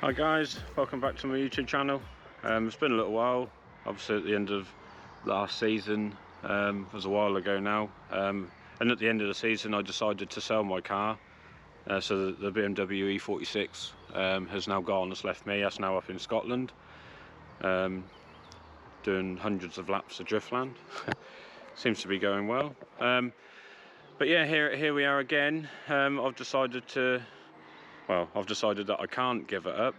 Hi guys, welcome back to my YouTube channel. It's been a little while, obviously at the end of last season, it was a while ago now, and at the end of the season I decided to sell my car, so the BMW E46 has now gone, it's left me, that's now up in Scotland, doing hundreds of laps of Driftland. Seems to be going well, but yeah, here we are again. I've decided that I can't give it up.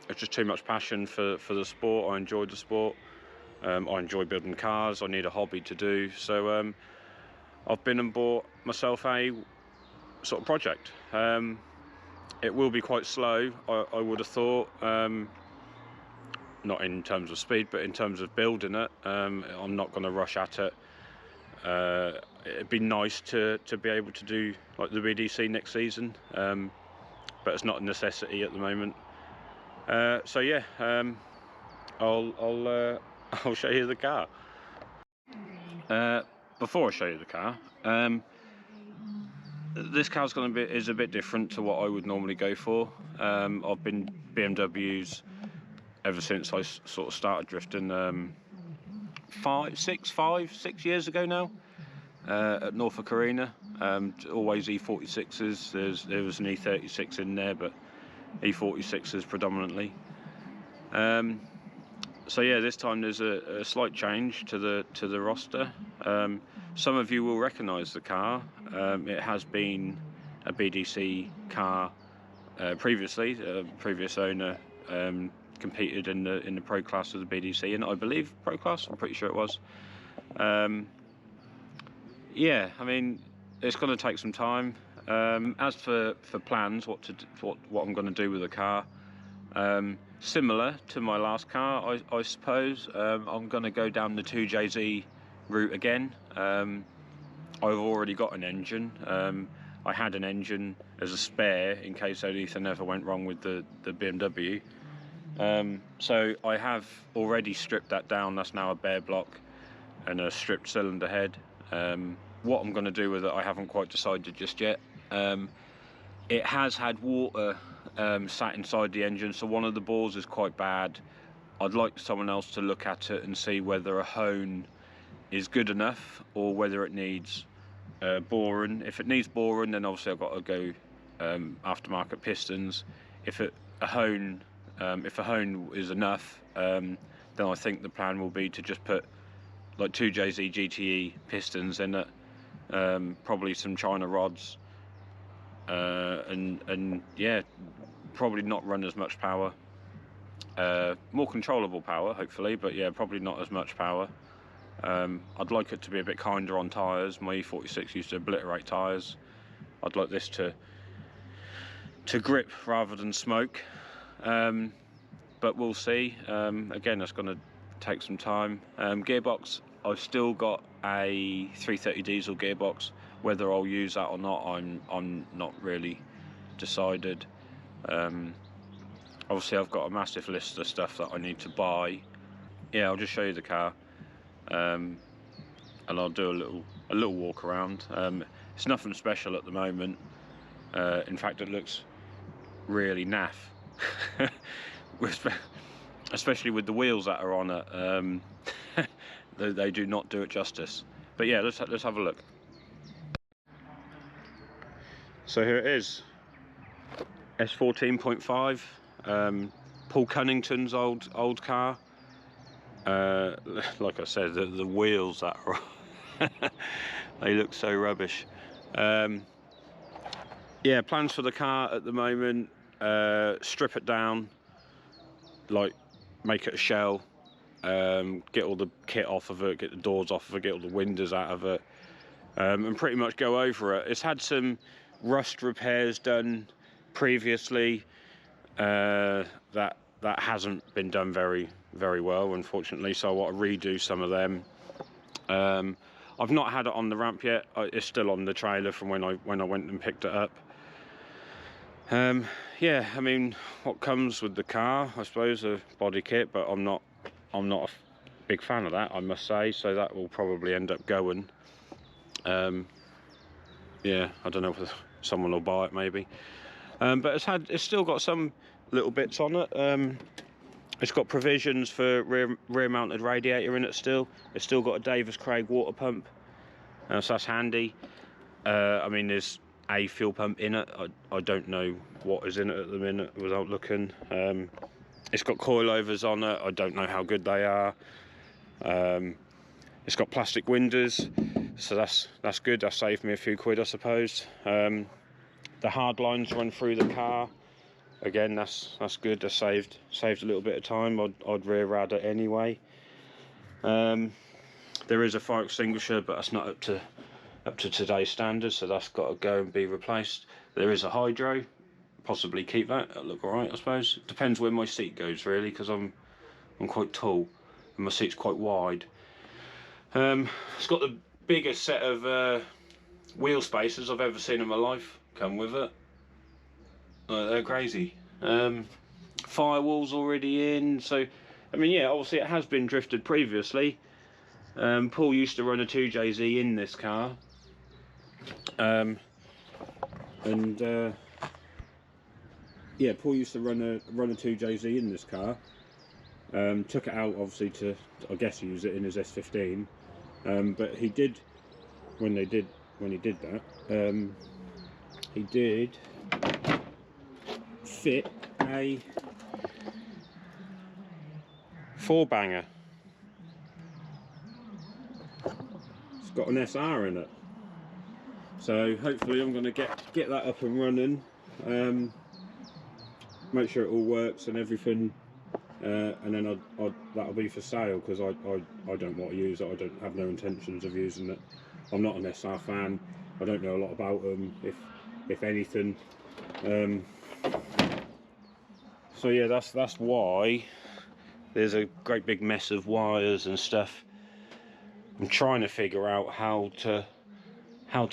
It's just too much passion for the sport. I enjoy the sport. I enjoy building cars. I need a hobby to do. So I've been and bought myself a sort of project. It will be quite slow, I would have thought. Not in terms of speed, but in terms of building it. I'm not going to rush at it. It'd be nice to be able to do like the BDC next season, but it's not a necessity at the moment. So yeah, I'll show you the car. Before I show you the car, this car's is a bit different to what I would normally go for. I've been BMWs ever since I sort of started drifting. 6 years ago now, at Norfolk Arena. Always E46s. There was an E36 in there, but E46s predominantly. So yeah, this time there's a slight change to the roster. Some of you will recognise the car. It has been a BDC car previously. Previous owner competed in the pro class of the BDC, and I believe pro class. I'm pretty sure it was. Yeah, I mean, it's going to take some time. As for plans, what I'm going to do with the car, similar to my last car, I suppose. I'm going to go down the 2JZ route again. I've already got an engine. I had an engine as a spare in case anything ever went wrong with the BMW. So I have already stripped that down. That's now a bare block and a stripped cylinder head. What I'm going to do with it, I haven't quite decided just yet. It has had water sat inside the engine, so one of the bores is quite bad. I'd like someone else to look at it and see whether a hone is good enough or whether it needs boring. If it needs boring, then obviously I've got to go aftermarket pistons. If a hone is enough, then I think the plan will be to just put like 2JZ GTE pistons in it, probably some China rods, and yeah, probably not run as much power, more controllable power hopefully, but yeah, probably not as much power. I'd like it to be a bit kinder on tyres. My E46 used to obliterate tyres. I'd like this to grip rather than smoke, but we'll see. Again, it's going to take some time. Gearbox, I've still got a 330 diesel gearbox. Whether I'll use that or not, I'm not really decided. Obviously I've got a massive list of stuff that I need to buy. Yeah, I'll just show you the car, and I'll do a little walk around. It's nothing special at the moment. In fact, it looks really naff. Especially with the wheels that are on it. They do not do it justice. But yeah, let's have a look. So here it is, S14.5, Paul Cunnington's old car. Like I said, the wheels that are on, they look so rubbish. Yeah, plans for the car at the moment: strip it down, like make it a shell, get all the kit off of it, get the doors off of it, get all the windows out of it, and pretty much go over it. It's had some rust repairs done previously. That hasn't been done very well, unfortunately, so I want to redo some of them. I've not had it on the ramp yet. It's still on the trailer from when I went and picked it up. Yeah, I mean, what comes with the car, I suppose, a body kit, but I'm not a big fan of that, I must say, so that will probably end up going. Yeah, I don't know if someone will buy it maybe. but it's still got some little bits on it. It's got provisions for rear mounted radiator in it still. It's still got a Davis Craig water pump, so that's handy. I mean, there's a fuel pump in it. I don't know what is in it at the minute without looking. It's got coilovers on it. I don't know how good they are. It's got plastic windows, so that's good. That saved me a few quid, I suppose. The hard lines run through the car. Again, that's good. That saved a little bit of time. I'd rear rad it anyway. There is a fire extinguisher, but that's not up to today's standards, so that's got to go and be replaced. There is a hydro. Possibly keep that. That'll look alright, I suppose. Depends where my seat goes, really, because I'm quite tall and my seat's quite wide. It's got the biggest set of wheel spacers I've ever seen in my life come with it. They're crazy. Firewall's already in, so I mean, yeah, obviously it has been drifted previously. Paul used to run a 2JZ in this car, yeah, Paul used to run a 2JZ in this car. Took it out obviously to, I guess, use it in his S15. But he did, when he did that, he did fit a 4-banger. It's got an SR in it, so hopefully I'm going to get that up and running. Make sure it all works and everything, and then that'll be for sale, because I don't want to use it. I don't have no intentions of using it. I'm not an SR fan. I don't know a lot about them, if anything. So yeah, that's why there's a great big mess of wires and stuff. I'm trying to figure out how to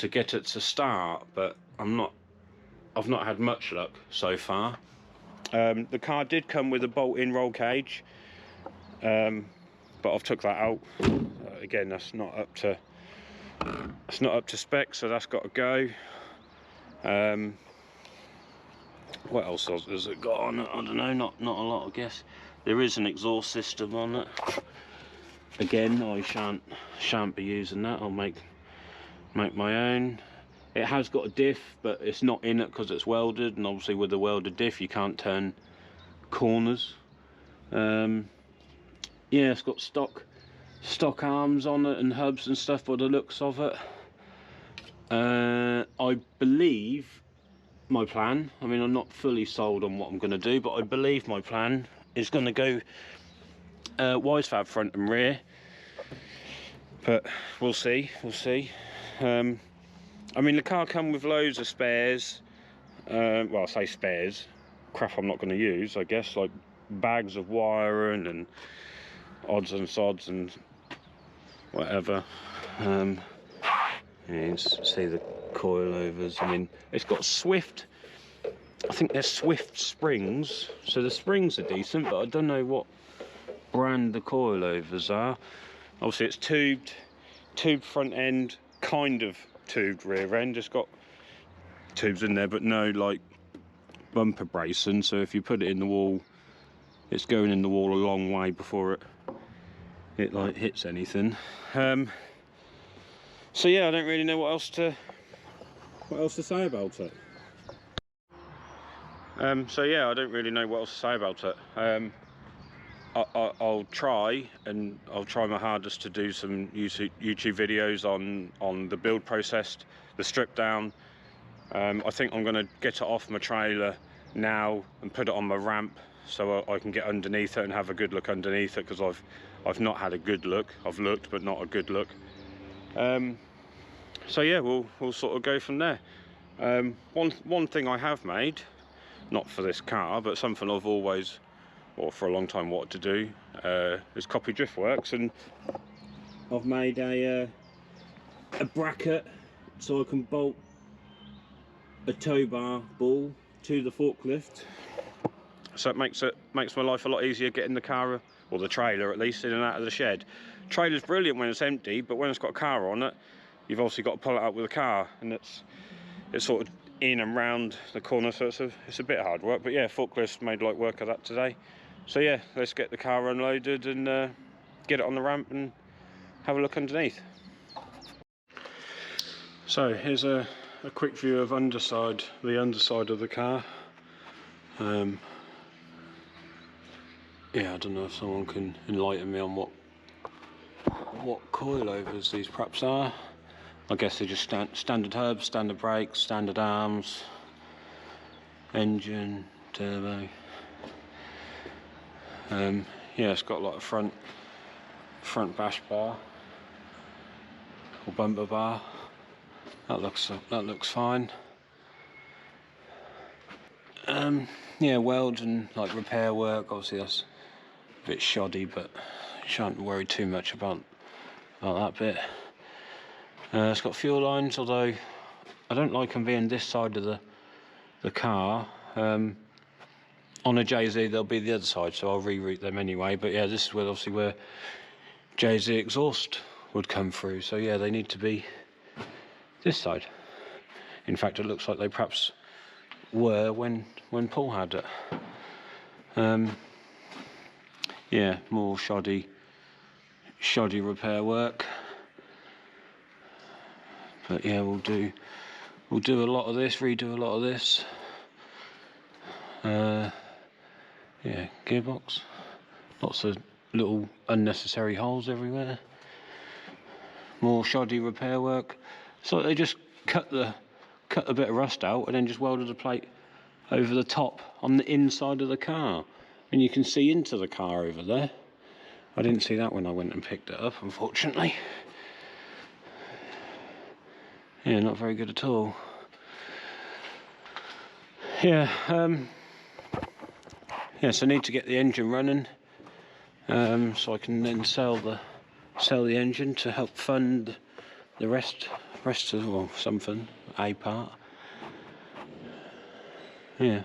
get it to start, but I've not had much luck so far. The car did come with a bolt-in roll cage, but I've took that out. Again, that's not up to spec, so that's got to go. What else has it got on it? I don't know, not a lot, I guess. There is an exhaust system on it. Again, I shan't be using that. I'll make my own. It has got a diff, but it's not in it because it's welded, and obviously with a welded diff you can't turn corners. Yeah, it's got stock arms on it and hubs and stuff by the looks of it. I believe my plan, I mean, I'm not fully sold on what I'm going to do, but I believe my plan is going to go Wisefab front and rear, but we'll see. I mean, the car come with loads of spares. Well, I say spares, crap I'm not going to use, I guess, like bags of wiring and odds and sods and whatever. You can see the coilovers. I mean, it's got Swift, I think they're Swift springs, so the springs are decent, but I don't know what brand the coilovers are. Obviously it's tubed front end, kind of tubed rear end. It's got tubes in there, but no like bumper bracing, so if you put it in the wall, it's going in the wall a long way before it like hits anything. So yeah, I don't really know what else to say about it. So yeah, I don't really know what else to say about it. I'll try my hardest to do some YouTube videos on the build process, the strip down. I think I'm going to get it off my trailer now and put it on my ramp, so I can get underneath it and have a good look underneath it, because I've not had a good look. I've looked, but not a good look. So yeah, we'll sort of go from there. One thing I have made, not for this car, but something I've always, or for a long time, wanted to do, is copy Driftworks, and I've made a bracket so I can bolt a tow bar ball to the forklift, so it makes my life a lot easier getting the car, or the trailer at least, in and out of the shed. Trailer's brilliant when it's empty, but when it's got a car on it, you've obviously got to pull it out with a car, and it's sort of in and round the corner, so it's a bit hard work, but yeah, forklift's made light work of that today. So yeah, let's get the car unloaded and get it on the ramp and have a look underneath. So here's a quick view of the underside of the car. Yeah, I don't know if someone can enlighten me on what coilovers these perhaps are. I guess they're just standard hubs, standard brakes, standard arms, engine, turbo. Yeah, it's got like a front bash bar or bumper bar. That looks fine. Yeah, weld and like repair work. Obviously that's a bit shoddy, but you shan't worry too much about that bit. It's got fuel lines, although I don't like them being this side of the car. On a JZ they'll be the other side, so I'll reroute them anyway. But yeah, this is obviously where JZ exhaust would come through, so yeah, they need to be this side. In fact, it looks like they perhaps were when Paul had it. Yeah, more shoddy repair work. But yeah, we'll do a lot of this, redo a lot of this. Yeah, gearbox. Lots of little unnecessary holes everywhere. More shoddy repair work. So they just cut a bit of rust out and then just welded a plate over the top on the inside of the car. And you can see into the car over there. I didn't see that when I went and picked it up, unfortunately. Yeah, not very good at all. Yeah, yeah, so I need to get the engine running, so I can then sell the engine to help fund the rest of, well, something, a part. Yeah.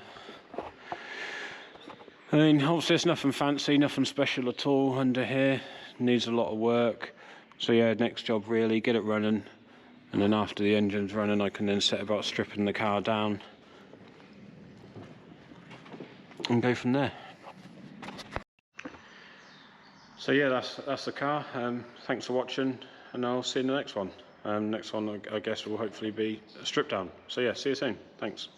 I mean, obviously there's nothing fancy, nothing special at all under here. Needs a lot of work. So yeah, next job really, get it running, and then after the engine's running, I can then set about stripping the car down and go from there. So yeah, that's the car. Thanks for watching, and I'll see you in the next one. Next one, I guess, will hopefully be a strip down. So yeah, see you soon. Thanks.